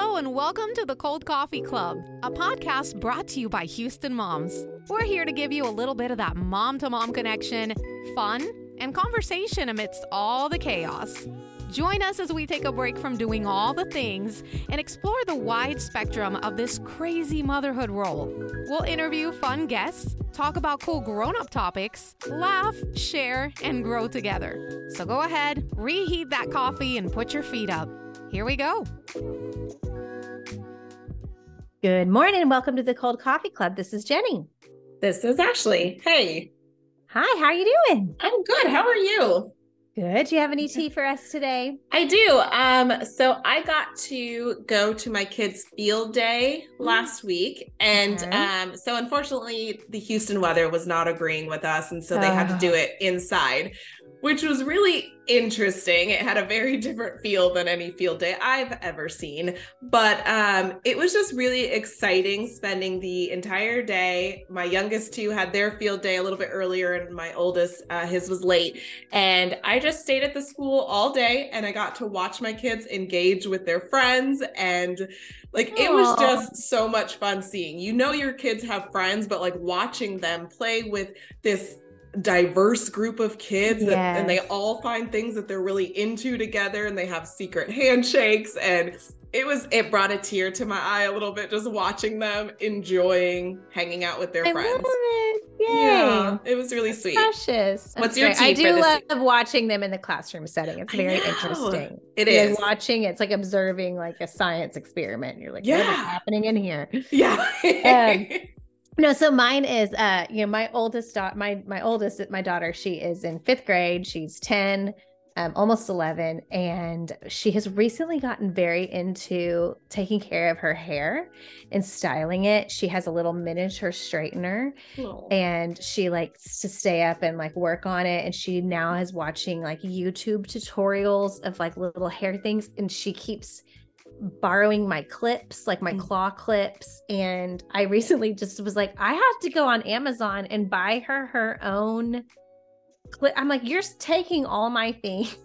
Hello and welcome to the Cold Coffee Club, a podcast brought to you by Houston Moms. We're here to give you a little bit of that mom-to-mom connection, fun, and conversation amidst all the chaos. Join us as we take a break from doing all the things and explore the wide spectrum of this crazy motherhood role. We'll interview fun guests, talk about cool grown-up topics, laugh, share, and grow together. So go ahead, reheat that coffee, and put your feet up. Here we go. Good morning and welcome to the Cold Coffee Club. This is Jenny. This is Ashley. Hey. Hi, how are you doing? I'm good. How are you? Good. Do you have any tea for us today? I do. So I got to go to my kids' field day last week. And so unfortunately, the Houston weather was not agreeing with us. And so they had to do it inside, which was really interesting. It had a very different feel than any field day I've ever seen. But it was just really exciting spending the entire day. My youngest two had their field day a little bit earlier, and my oldest, his was late. And I just stayed at the school all day, and I got to watch my kids engage with their friends. And it was just so much fun seeing. You know, your kids have friends, but watching them play with this diverse group of kids and they all find things that they're really into together, and they have secret handshakes, and it brought a tear to my eye a little bit just watching them enjoying hanging out with their friends. Love it. Yay. Yeah, it was really sweet. Precious. What's your tea I do love week? watching them in the classroom setting. It's very interesting. It is. Watching it's like observing a science experiment. You're like, what is happening in here? Yeah. No, so mine is, my oldest daughter, she is in 5th grade. She's 10, almost 11. And she has recently gotten very into taking care of her hair and styling it. She has a little miniature straightener and she likes to stay up and work on it. And she now is watching YouTube tutorials of little hair things. And she keeps borrowing my clips, my claw clips. And I recently just was I have to go on Amazon and buy her own clip. I'm you're taking all my things.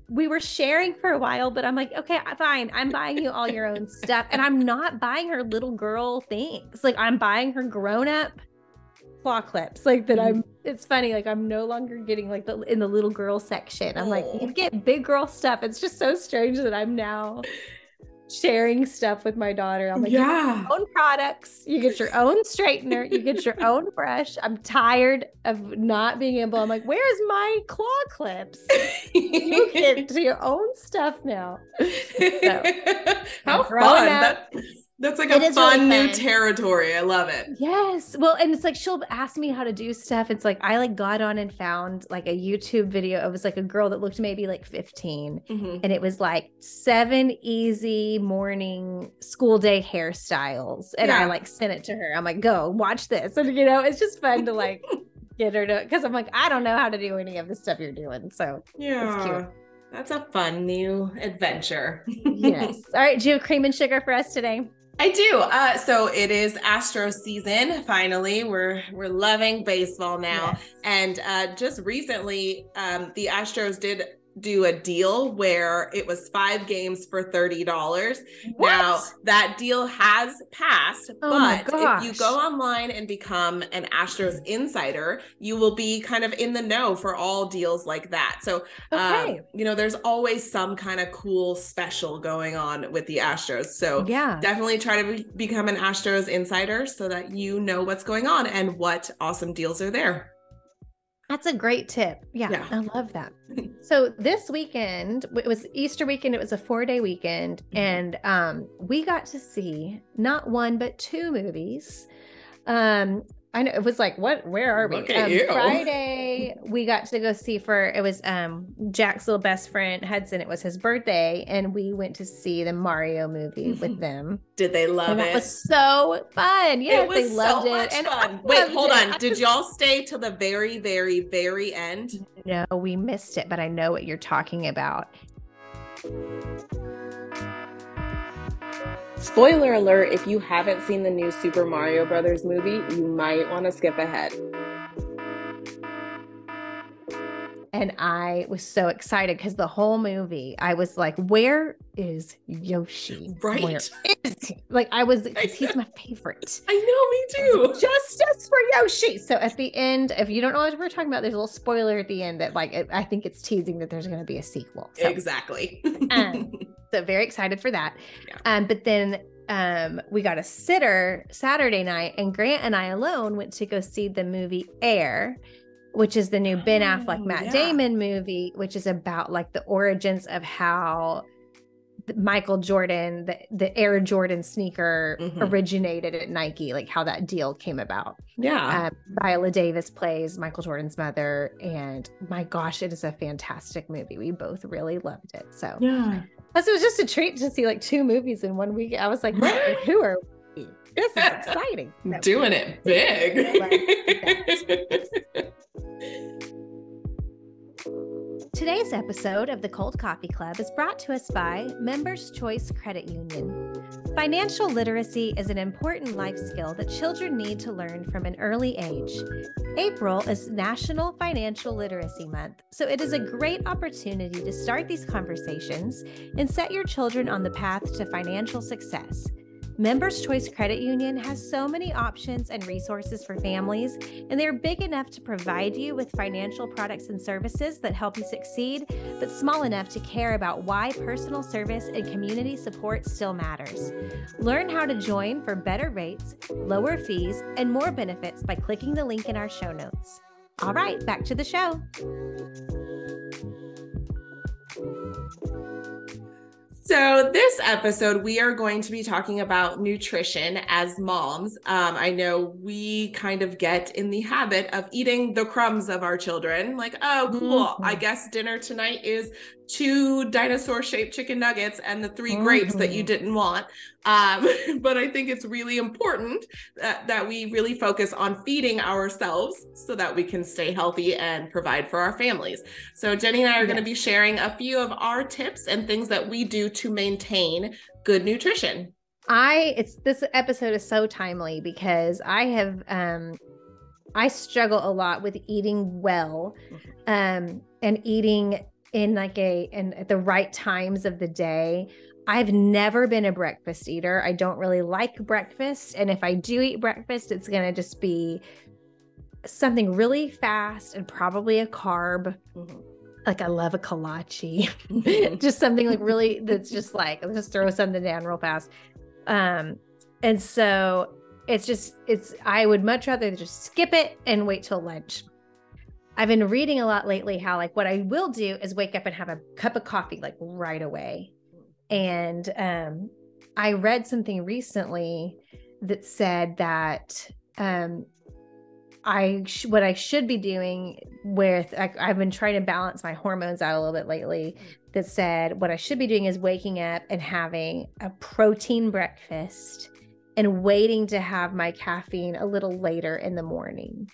We were sharing for a while, but I'm okay, fine. I'm buying you all your own stuff. And I'm not buying her little girl things. I'm buying her grown up claw clips it's funny. I'm no longer getting in the little girl section. I'm you get big girl stuff. It's just so strange that I'm now sharing stuff with my daughter. I'm you get your own products, you get your own straightener, you get your own brush. I'm tired of not being able. I'm where's my claw clips? You get to your own stuff now. So, how fun. That's a fun new territory. I love it. Yes. Well, and it's she'll ask me how to do stuff. It's I got on and found a YouTube video. It was a girl that looked maybe 15 and it was 7 easy morning school day hairstyles. And I sent it to her. I'm go watch this. And it's just fun to get her to, because I'm I don't know how to do any of the stuff you're doing. So it's cute. That's a fun new adventure. Yes. All right. Do you have cream and sugar for us today? I do. So it is Astros season. Finally, we're loving baseball now. Yes. And just recently, the Astros did do a deal where it was 5 games for $30. What? Now that deal has passed, but if you go online and become an Astros Insider, you will be kind of in the know for all deals like that. So, there's always some kind of cool special going on with the Astros. So definitely try to become an Astros Insider so that you know what's going on and what awesome deals are there. That's a great tip. Yeah, I love that. So this weekend, it was Easter weekend. It was a 4-day weekend. And we got to see not 1, but 2 movies. I know it was where are we? Look at you. Friday, we got to go see it was Jack's little best friend, Hudson. It was his birthday. And we went to see the Mario movie with them. Did they love it? It was so fun. Yeah, it was they loved so much it. fun. Wait, hold on. Did y'all stay till the very, very, very end? No, we missed it, but I know what you're talking about. Spoiler alert, if you haven't seen the new Super Mario Brothers movie, you might want to skip ahead. And I was so excited because the whole movie, I was like, where is Yoshi? Right. Where is he? Like, because he's my favorite. I know, me too. Justice for Yoshi. So at the end, if you don't know what we're talking about, there's a little spoiler at the end that I think it's teasing that there's going to be a sequel. So, exactly. So very excited for that. Yeah. But then we got a sitter Saturday night, and Grant and I alone went to go see the movie Air, which is the new Ben Affleck, Matt Damon movie, which is about like the origins of how Michael Jordan, the Air Jordan sneaker originated at Nike, like how that deal came about. Yeah. Viola Davis plays Michael Jordan's mother, and my gosh, it is a fantastic movie. We both really loved it. So yeah. Plus, it was just a treat to see like 2 movies in one week. I was like, who are we? This is exciting. Doing it big. Today's episode of the Cold Coffee Club is brought to us by Members Choice Credit Union. Financial literacy is an important life skill that children need to learn from an early age. April is National Financial Literacy Month, so it is a great opportunity to start these conversations and set your children on the path to financial success. Members Choice Credit Union has so many options and resources for families, and they're big enough to provide you with financial products and services that help you succeed, but small enough to care about why personal service and community support still matters. Learn how to join for better rates, lower fees, and more benefits by clicking the link in our show notes. All right, back to the show. So this episode, we are going to be talking about nutrition as moms. I know we kind of get in the habit of eating the crumbs of our children. Like, oh, cool. I guess dinner tonight is 2 dinosaur-shaped chicken nuggets and the 3 grapes that you didn't want. But I think it's really important that we really focus on feeding ourselves so that we can stay healthy and provide for our families. So Jenny and I are going to be sharing a few of our tips and things that we do to maintain good nutrition. This episode is so timely because I struggle a lot with eating well, and eating in at the right times of the day. I've never been a breakfast eater. I don't really like breakfast. And if I do eat breakfast, it's going to just be something really fast and probably a carb. Like I love a kolache, just something like really, that's just like, let's just throw something down real fast. And so I would much rather just skip it and wait till lunch. I've been reading a lot lately how like what I will do is wake up and have a cup of coffee like right away. And I read something recently that said that what I should be doing with, I've been trying to balance my hormones out a little bit lately, that said what I should be doing is waking up and having a protein breakfast and waiting to have my caffeine a little later in the morning.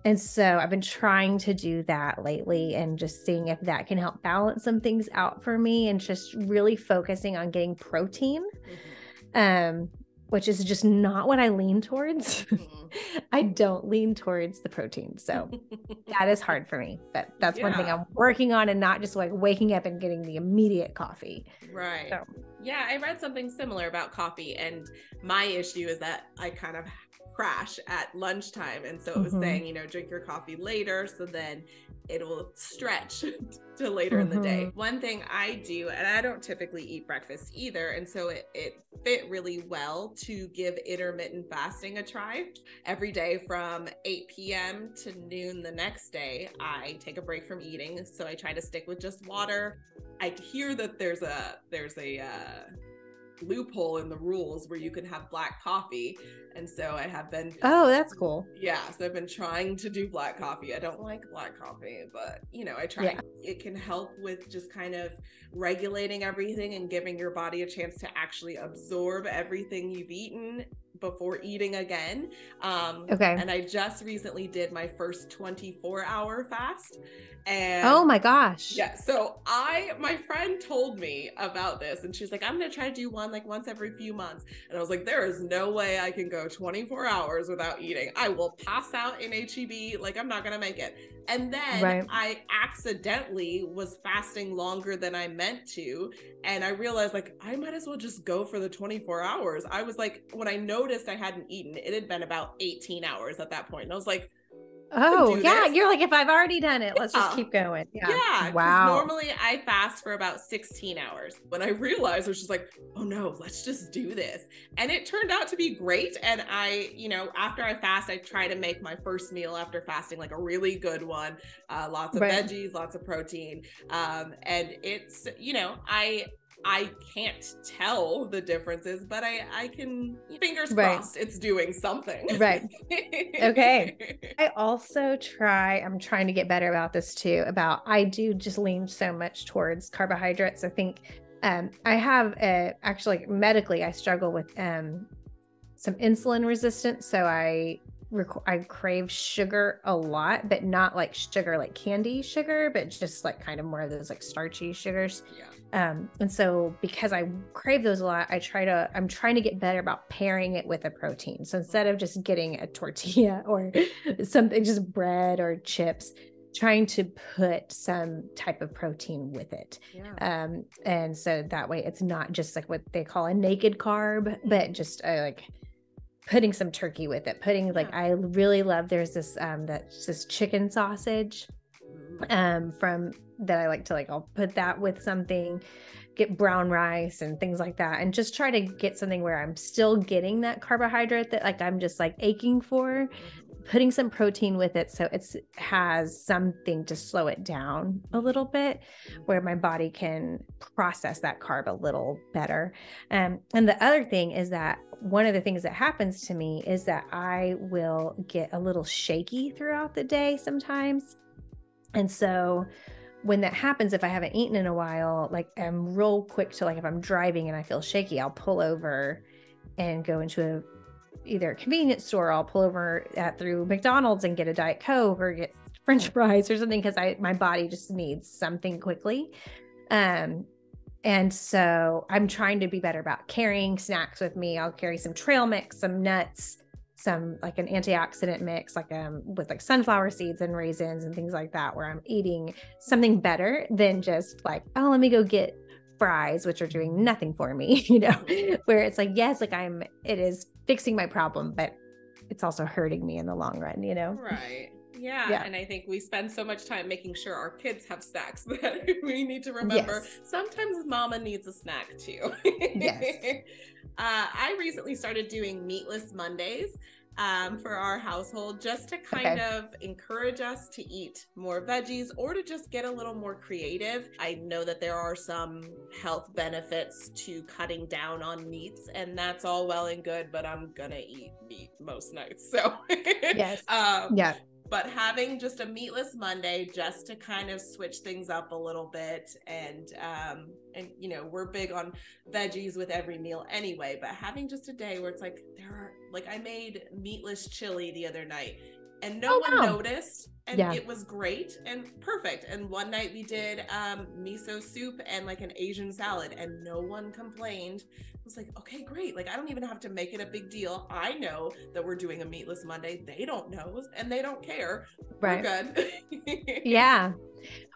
And so I've been trying to do that lately and just seeing if that can help balance some things out for me, and just really focusing on getting protein, which is just not what I lean towards. I don't lean towards the protein. So that is hard for me, but that's one thing I'm working on, and not just like waking up and getting the immediate coffee. Right. So. Yeah. I read something similar about coffee, and my issue is that I kind of crash at lunchtime. And so it was saying, drink your coffee later, so then it will stretch to later in the day. One thing I do, and I don't typically eat breakfast either, and so it fit really well to give intermittent fasting a try. Every day from 8 p.m. to noon the next day, I take a break from eating. So I try to stick with just water. I hear that there's a loophole in the rules where you can have black coffee, and so I have been that's cool. So I've been trying to do black coffee. I don't like black coffee, but I try. It can help with just kind of regulating everything and giving your body a chance to actually absorb everything you've eaten before eating again. And I just recently did my first 24-hour fast. And oh my gosh. Yeah. So my friend told me about this, and she's like, I'm going to try to do one like once every few months. And I was like, there is no way I can go 24 hours without eating. I will pass out in HEB. Like, I'm not going to make it. And then I accidentally was fasting longer than I meant to. And I realized like, I might as well just go for the 24 hours. I was like, when I noticed I hadn't eaten, it had been about 18 hours at that point. And I was like, oh yeah, you're like, if I've already done it, let's just keep going. Yeah. Wow. Normally I fast for about 16 hours. When I realized, I was just like, oh no, let's just do this. And it turned out to be great. And I, you know, after I fast, I try to make my first meal after fasting like a really good one. Lots of veggies, lots of protein. And it's, you know, I can't tell the differences, but I can, fingers crossed, it's doing something. Right. Okay. I'm trying to get better about this too, I do just lean so much towards carbohydrates. I think I have actually, like, medically, I struggle with some insulin resistance. So I crave sugar a lot, but not like sugar, like candy sugar, but just like kind of more of those like starchy sugars. Yeah. And so because I crave those a lot, I'm trying to get better about pairing it with a protein. So instead of just getting a tortilla or something, just bread or chips, trying to put some type of protein with it. Yeah. And so that way it's not just like what they call a naked carb, but just like putting some turkey with it, like, I really love, there's this, that's this chicken sausage, from that I like to, like, I'll put that with something, get brown rice and things like that. And just try to get something where I'm still getting that carbohydrate that like, I'm just like aching for, putting some protein with it. So it has something to slow it down a little bit where my body can process that carb a little better. And the other thing is that one of the things that happens to me is that I will get a little shaky throughout the day sometimes. And so when that happens, if I haven't eaten in a while, like I'm real quick to, like, if I'm driving and I feel shaky, I'll pull over and go into either a convenience store. I'll pull over through McDonald's and get a Diet Coke or get French fries or something, because my body just needs something quickly. And so I'm trying to be better about carrying snacks with me. I'll carry some trail mix, some nuts, some like an antioxidant mix, like with like sunflower seeds and raisins and things like that, where I'm eating something better than just like, oh, let me go get fries, which are doing nothing for me, where it's like, yes, like it is fixing my problem, but it's also hurting me in the long run, Right. Yeah. And I think we spend so much time making sure our kids have snacks that we need to remember sometimes mama needs a snack too. Yes. I recently started doing meatless Mondays for our household, just to kind of encourage us to eat more veggies or to just get a little more creative. I know that there are some health benefits to cutting down on meats, and that's all well and good, but I'm gonna eat meat most nights. So yes. But having just a meatless Monday just to kind of switch things up a little bit. And we're big on veggies with every meal anyway, but having just a day where it's like, I made meatless chili the other night and no one noticed. And it was great and perfect. And one night we did miso soup and like an Asian salad and no one complained. I was like, okay, great. Like, I don't even have to make it a big deal. I know that we're doing a meatless Monday. They don't know and they don't care. Right. We're good. Yeah.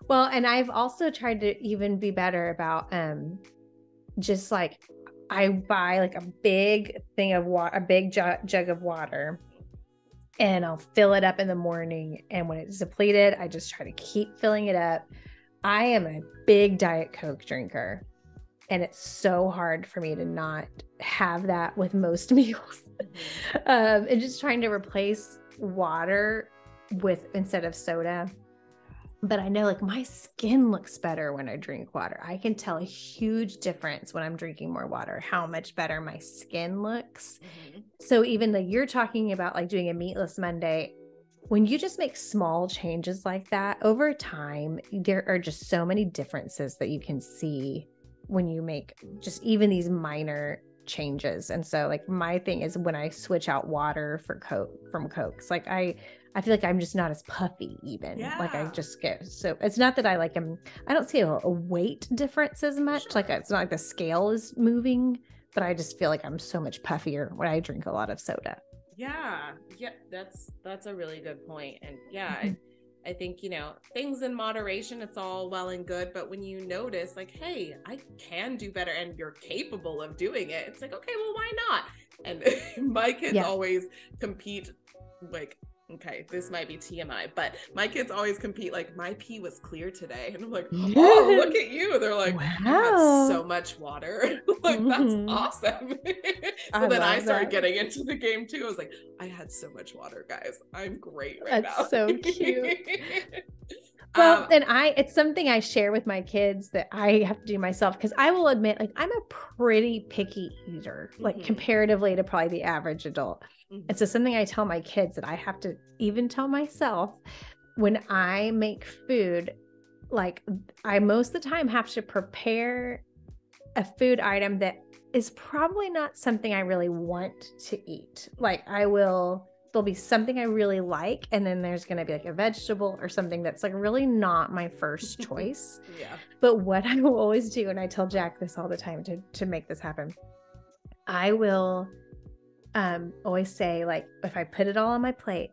Well, and I've also tried to even be better about just like, I buy like a big thing of water, a big jug of water, and I'll fill it up in the morning. And when it's depleted, I just try to keep filling it up. I am a big Diet Coke drinker, and it's so hard for me to not have that with most meals. And just trying to replace water instead of soda. But I know like my skin looks better when I drink water. I can tell a huge difference when I'm drinking more water, how much better my skin looks. Mm-hmm. So even though you're talking about like doing a meatless Monday, when you just make small changes like that over time, there are just so many differences that you can see when you make just even these minor changes. And so like my thing is when I switch out water for from Cokes, like I feel like I'm just not as puffy even. Yeah. Like I just get, so it's not that I don't see a weight difference as much. Sure. Like it's not like the scale is moving, but I just feel like I'm so much puffier when I drink a lot of soda. Yeah. Yeah. That's a really good point. And I think, things in moderation, it's all well and good. But when you notice like, hey, I can do better and you're capable of doing it, it's like, okay, well, why not? And my kids always compete, like, okay, this might be TMI, but my kids always compete like, my pee was clear today. And I'm like, oh, look at you. They're like, wow. You had so much water. Like, that's awesome. So then I started getting into the game too. I was like, I had so much water, guys. I'm great right now. That's so cute. Well, and it's something I share with my kids that I have to do myself, because I will admit, like, I'm a pretty picky eater, like comparatively to probably the average adult. And so something I tell my kids that I have to even tell myself when I make food, like, I most of the time have to prepare a food item that is probably not something I really want to eat. Like, there'll be something I really like, and then there's going to be like a vegetable or something that's like really not my first choice. Yeah. But what I will always do, and I tell Jack this all the time to make this happen, I will always say, like, if I put it all on my plate,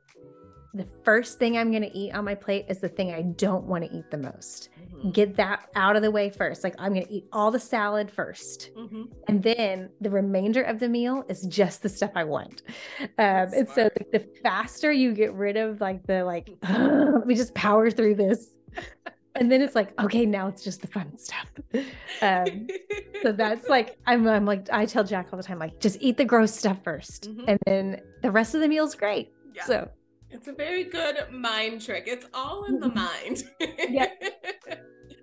the first thing I'm going to eat on my plate is the thing I don't want to eat the most. Get that out of the way first. Like, I'm going to eat all the salad first. And then the remainder of the meal is just the stuff I want. And so the faster you get rid of like let me just power through this. And then it's like, okay, now it's just the fun stuff. So that's like, I'm like, I tell Jack all the time, like, just eat the gross stuff first. And then the rest of the meal's great. Yeah. So it's a very good mind trick. It's all in the mind. Yeah.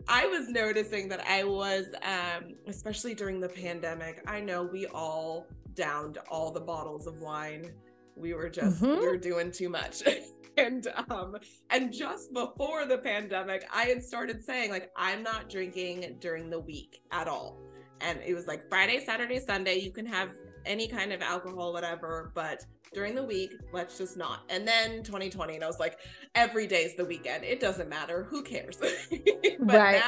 I was noticing that I was, especially during the pandemic, I know we all downed all the bottles of wine. We were just, we were doing too much. And just before the pandemic, I had started saying, like, I'm not drinking during the week at all. And it was like Friday, Saturday, Sunday, you can have any kind of alcohol, whatever, but during the week, let's just not. And then 2020, and I was like, every day's the weekend. It doesn't matter. Who cares? But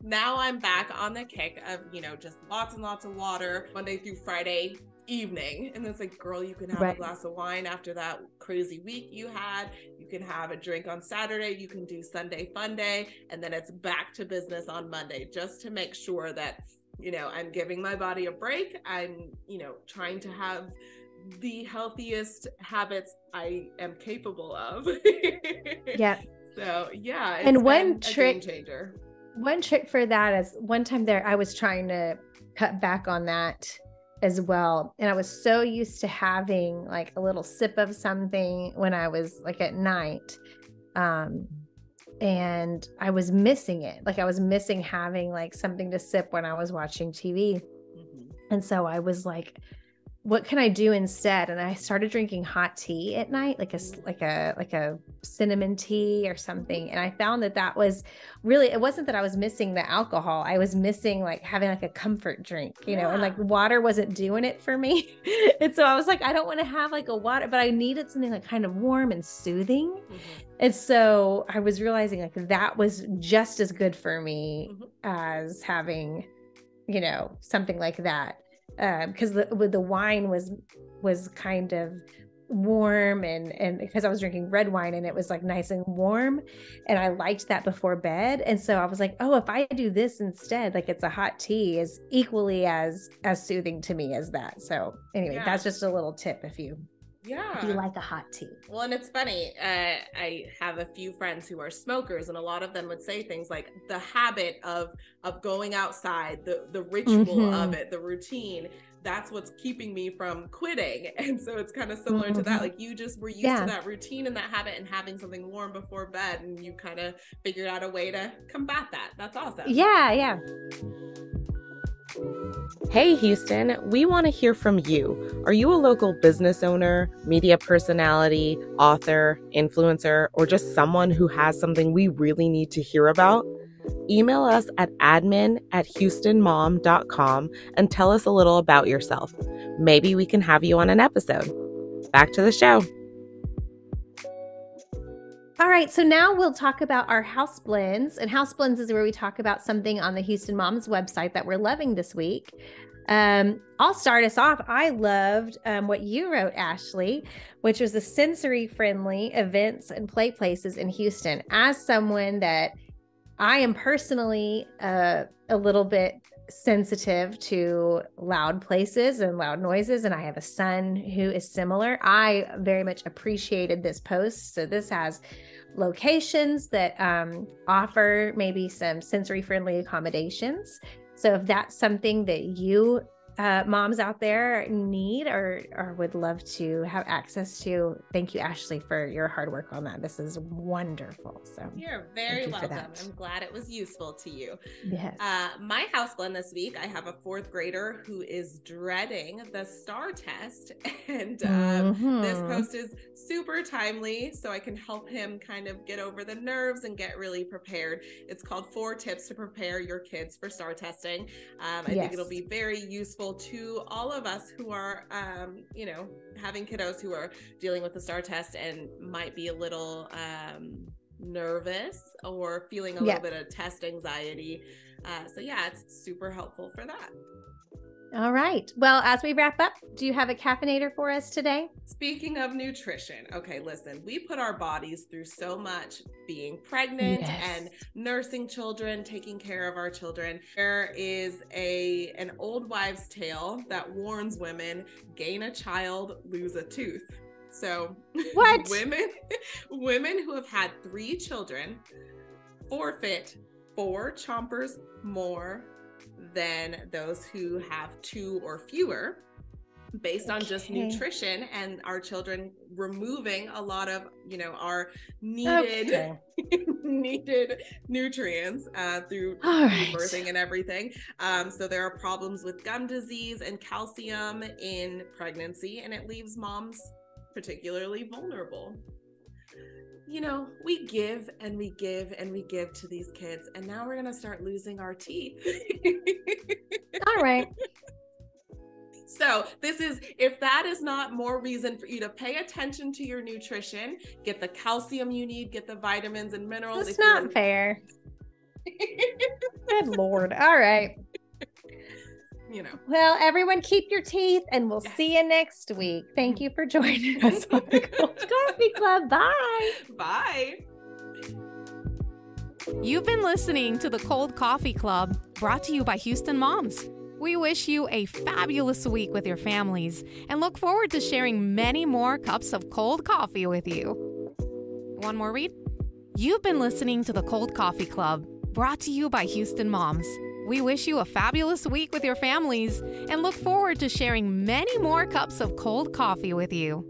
now I'm back on the kick of, just lots and lots of water Monday through Friday evening. And it's like, girl, you can have a glass of wine after that crazy week you had. You can have a drink on Saturday. You can do Sunday fun day. And then it's back to business on Monday, just to make sure that, I'm giving my body a break. I'm, trying to have the healthiest habits I am capable of. Yeah. So yeah. And one game changer. One trick for that is, one time there, I was trying to cut back on that as well. And I was so used to having like a little sip of something when I was like at night. And I was missing it. Like, I was missing having like something to sip when I was watching TV. And so I was like, what can I do instead? And I started drinking hot tea at night, like a cinnamon tea or something. And I found that was really, it wasn't that I was missing the alcohol. I was missing like having like a comfort drink, and like water wasn't doing it for me. And so I was like, I don't want to have like a water, but I needed something like kind of warm and soothing. And so I was realizing like that was just as good for me as having, something like that. Because the wine was kind of warm, and because I was drinking red wine and it was like nice and warm, and I liked that before bed. And so I was like, oh, if I do this instead, like, it's a hot tea, is equally as soothing to me as that. So anyway, that's just a little tip if you like a hot tea. Well, and it's funny, I have a few friends who are smokers, and a lot of them would say things like the habit of going outside, the ritual of it, the routine, that's what's keeping me from quitting. And so it's kind of similar to that. Like, you just were used to that routine and that habit and having something warm before bed, and you kind of figured out a way to combat that. That's awesome. Yeah. Hey Houston, we want to hear from you. Are you a local business owner, media personality, author, influencer, or just someone who has something we really need to hear about? Email us at admin@houstonmom.com and tell us a little about yourself. Maybe we can have you on an episode. Back to the show. All right, so now we'll talk about our house blends. And house blends is where we talk about something on the Houston Moms website that we're loving this week. I'll start us off. I loved what you wrote, Ashley, which was the sensory-friendly events and play places in Houston. As someone that I am personally a little bit sensitive to loud places and loud noises, and I have a son who is similar. I very much appreciated this post. So this has locations that offer maybe some sensory-friendly accommodations. So if that's something that you moms out there need or would love to have access to, thank you, Ashley, for your hard work on that. This is wonderful. So you're very welcome. I'm glad it was useful to you. Yes. My house blend this week, I have a 4th grader who is dreading the STAR test, and this post is super timely, so I can help him kind of get over the nerves and get really prepared. It's called 4 Tips to Prepare Your Kids for STAR Testing. I think it'll be very useful to all of us who are, having kiddos who are dealing with the STAR test and might be a little nervous or feeling a little bit of test anxiety. It's super helpful for that. All right. Well, as we wrap up, do you have a caffeinator for us today? Speaking of nutrition, okay, listen, we put our bodies through so much being pregnant and nursing children, taking care of our children. There is an old wives' tale that warns women, gain a child, lose a tooth. So what? women who have had 3 children forfeit 4 chompers more than those who have 2 or fewer, based on just nutrition and our children removing a lot of, our needed needed nutrients through birthing and everything. So there are problems with gum disease and calcium in pregnancy, and it leaves moms particularly vulnerable. We give and we give and we give to these kids, and now we're going to start losing our teeth. All right. So if that is not more reason for you to pay attention to your nutrition, get the calcium you need, get the vitamins and minerals. That's not fair. Good Lord. All right. Well, everyone keep your teeth, and we'll see you next week. Thank you for joining us on the Cold Coffee Club. Bye. Bye. You've been listening to the Cold Coffee Club, brought to you by Houston Moms. We wish you a fabulous week with your families and look forward to sharing many more cups of cold coffee with you. One more read? You've been listening to the Cold Coffee Club, brought to you by Houston Moms. We wish you a fabulous week with your families and look forward to sharing many more cups of cold coffee with you.